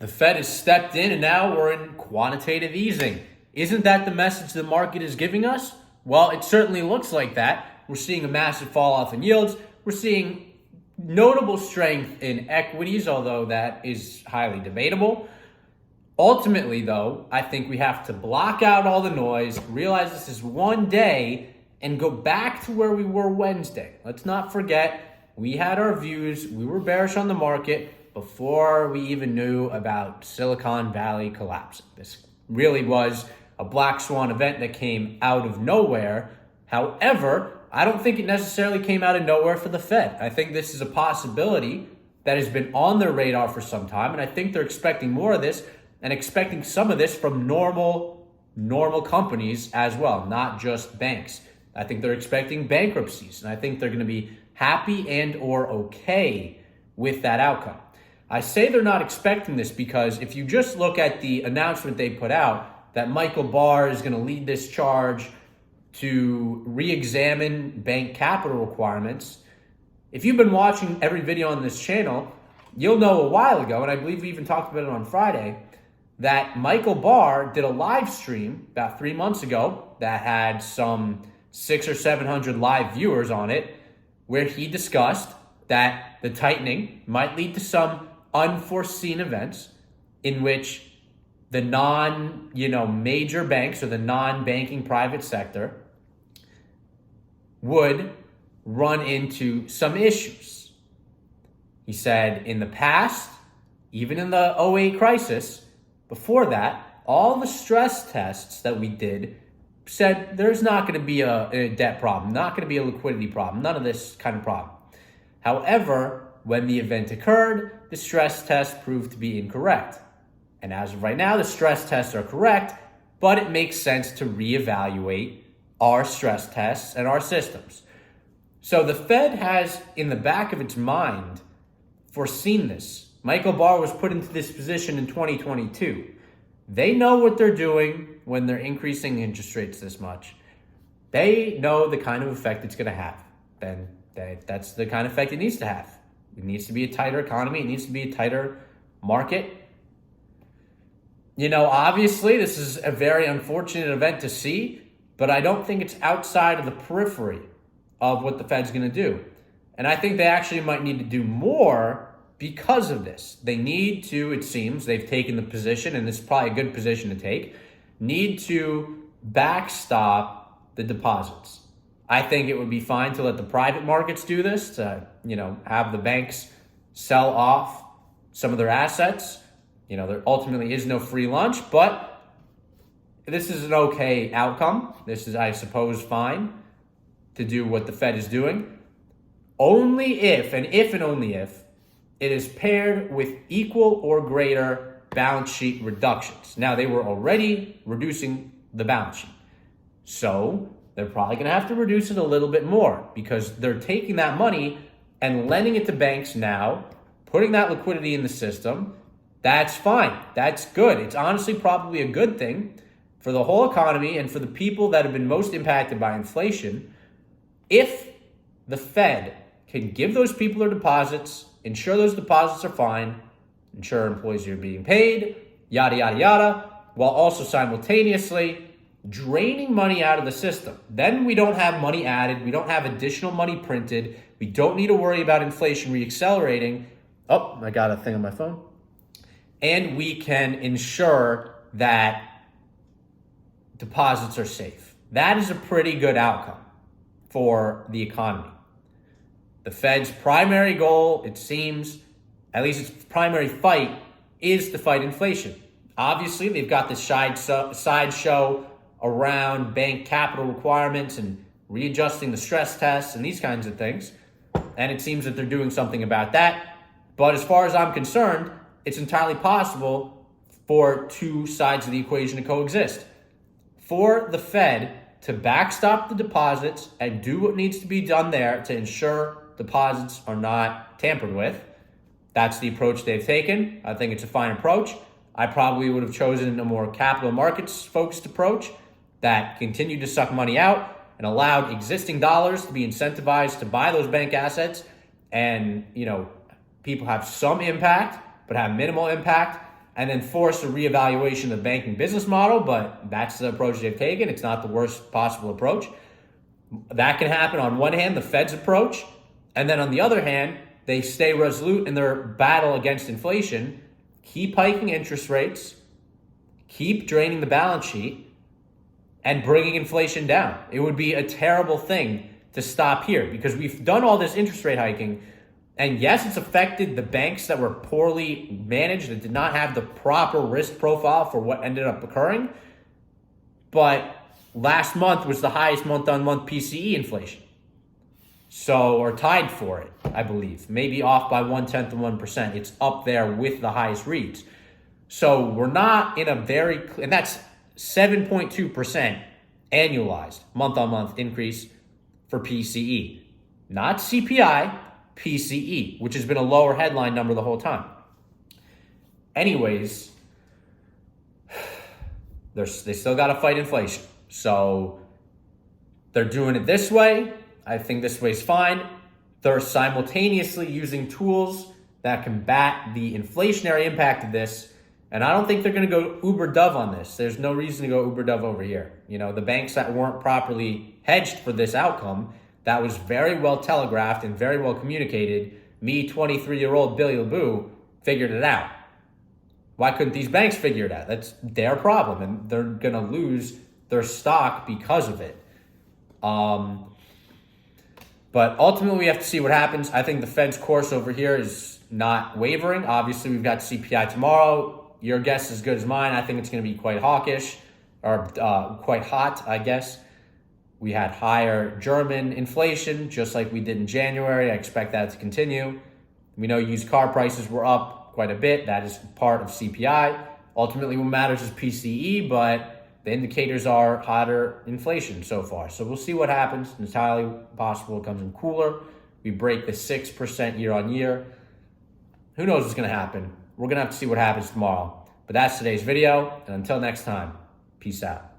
The Fed has stepped in and now we're in quantitative easing. Isn't that the message the market is giving us? Well, it certainly looks like that. We're seeing a massive fall off in yields. We're seeing notable strength in equities, although that is highly debatable. Ultimately, though, I think we have to block out all the noise, realize this is one day, and go back to where we were Wednesday. Let's not forget, we had our views. We were bearish on the market before we even knew about Silicon Valley collapsing. This really was a black swan event that came out of nowhere. However, I don't think it necessarily came out of nowhere for the Fed. I think this is a possibility that has been on their radar for some time, and I think they're expecting more of this and expecting some of this from normal companies as well, not just banks. I think they're expecting bankruptcies, and I think they're going to be happy and or okay with that outcome. I say they're not expecting this because if you just look at the announcement they put out that Michael Barr is going to lead this charge to re-examine bank capital requirements, if you've been watching every video on this channel, you'll know a while ago, and I believe we even talked about it on Friday, that Michael Barr did a live stream about 3 months ago that had some 600 or 700 live viewers on it, where he discussed that the tightening might lead to some unforeseen events in which the major banks or the non-banking private sector would run into some issues. He said in the past, even in the '08 crisis, before that, all the stress tests that we did said there's not going to be a debt problem, not going to be a liquidity problem, none of this kind of problem. However, when the event occurred, the stress test proved to be incorrect. And as of right now, the stress tests are correct, but it makes sense to reevaluate our stress tests and our systems. So the Fed has, in the back of its mind, foreseen this. Michael Barr was put into this position in 2022. They know what they're doing when they're increasing interest rates this much. They know the kind of effect it's going to have. Then that's the kind of effect it needs to have. It needs to be a tighter economy. It needs to be a tighter market. Obviously, this is a very unfortunate event to see, but I don't think it's outside of the periphery of what the Fed's going to do. And I think they actually might need to do more because of this. They need to, it seems, they've taken the position, and this is probably a good position to take, need to backstop the deposits. I think it would be fine to let the private markets do this, to, have the banks sell off some of their assets. There ultimately is no free lunch, but this is an okay outcome. This is, I suppose, fine to do what the Fed is doing. Only if, and only if, it is paired with equal or greater balance sheet reductions. Now, they were already reducing the balance sheet. So they're probably going to have to reduce it a little bit more because they're taking that money and lending it to banks now, putting that liquidity in the system. That's fine. That's good. It's honestly probably a good thing for the whole economy and for the people that have been most impacted by inflation. If the Fed can give those people their deposits, ensure those deposits are fine, ensure employees are being paid, yada, yada, yada, while also simultaneously draining money out of the system. Then we don't have money added. We don't have additional money printed. We don't need to worry about inflation reaccelerating. Oh, I got a thing on my phone. And we can ensure that deposits are safe. That is a pretty good outcome for the economy. The Fed's primary goal, it seems, at least its primary fight, is to fight inflation. Obviously, they've got this sideshow around bank capital requirements and readjusting the stress tests and these kinds of things. And it seems that they're doing something about that. But as far as I'm concerned, it's entirely possible for two sides of the equation to coexist. For the Fed to backstop the deposits and do what needs to be done there to ensure deposits are not tampered with. That's the approach they've taken. I think it's a fine approach. I probably would have chosen a more capital markets focused approach that continued to suck money out and allowed existing dollars to be incentivized to buy those bank assets and, people have some impact but have minimal impact. and then force a reevaluation of the banking business model, but that's the approach they've taken. It's not the worst possible approach. That can happen on one hand, the Fed's approach, and then on the other hand, they stay resolute in their battle against inflation, keep hiking interest rates, keep draining the balance sheet, and bringing inflation down. It would be a terrible thing to stop here because we've done all this interest rate hiking, and yes, it's affected the banks that were poorly managed, that did not have the proper risk profile for what ended up occurring, but last month was the highest month-on-month PCE inflation. So, or tied for it, I believe. Maybe off by 0.1 of 1%. It's up there with the highest reads. So we're not in a very, and that's 7.2% annualized month-on-month increase for PCE. Not CPI, PCE, which has been a lower headline number the whole time. Anyways, they still got to fight inflation. So they're doing it this way. I think this way is fine. They're simultaneously using tools that combat the inflationary impact of this. And I don't think they're going to go uber dove on this. There's no reason to go uber dove over here. You know, the banks that weren't properly hedged for this outcome, that was very well telegraphed and very well communicated. Me, 23-year-old Billy LeBou, figured it out. Why couldn't these banks figure it out? That's their problem, and they're going to lose their stock because of it. But ultimately, we have to see what happens. I think the Fed's course over here is not wavering. Obviously, we've got CPI tomorrow. Your guess is as good as mine. I think it's going to be quite hawkish, or quite hot, I guess. We had higher German inflation, just like we did in January. I expect that to continue. We know used car prices were up quite a bit. That is part of CPI. Ultimately, what matters is PCE, but the indicators are hotter inflation so far. So we'll see what happens. It's entirely possible it comes in cooler. We break the 6% year on year. Who knows what's going to happen? We're going to have to see what happens tomorrow. But that's today's video. And until next time, peace out.